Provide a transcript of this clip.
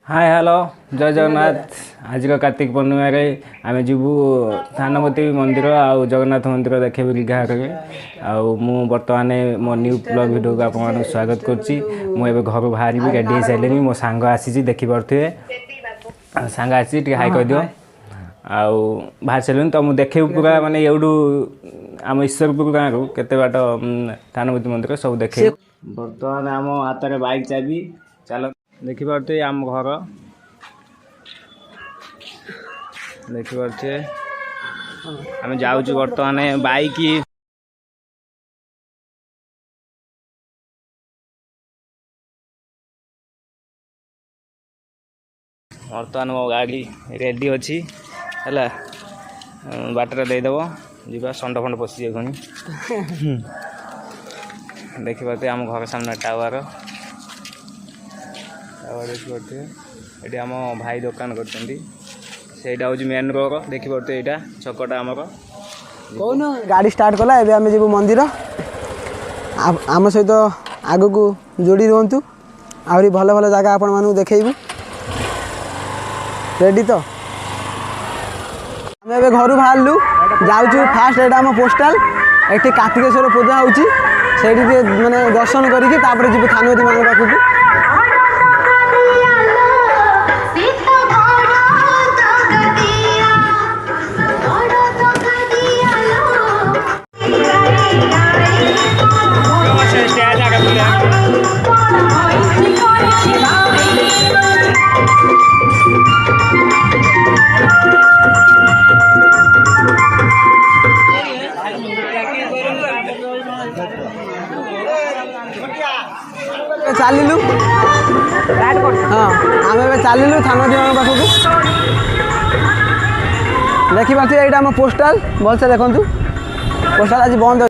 Hi hello जय जगन्नाथ। आज का कार्तिक पूर्णिमा आम जीवु थानमती मंदिर आउ जगन्नाथ मंदिर देखे दीघा मु बर्तमान मो न्यू ब्लॉग वीडियो को आप स्वागत करुच्ची। मुझे घर बाहर रेडी हो सारे मो सांग आसी देखी पारे सांग आसी हाई कह दियो आउ बाहर सारे तो मुझे देखे पूरा मानने एवडू आम ईश्वरपुर गाँव रू केते बाट थानमती मंदिर सब देखे। बर्तमान आम हाथ में बाइक चाबी चल देखिपे आम घर देखिपे आम जाऊँ बर्तमान बाइक बर्तमान मो गाड़ी रेडी अच्छी है बाटर देदेव जा संड फंड पशि जाए देखिपे आम घर सामने टावर देखिपे ये आम भाई दुकान कर मेन रोड देखिपे यहाँ छकटा आमर कौन गाड़ी स्टार्ट कला एबे आमे जीवु मंदिर आम सहित आग को जोड़ी रुहतु आहरी भल भल जगह आपण मानू देखैबू रेडी तो आम एबे घर बाहरलु जाऊँ फास्ट एटा आम पोस्टाल एठी कार्तिकेश्वर पूजा होची सेठी माने दर्शन करिकि तापर जीवु थानमती मान पाखकु। चलिलु हाँ आम चलिलु थानमती मान पाखक देखी पार्थ यहाँ आम पोस्टाल भलसे देखु पोस्टाल आज बंद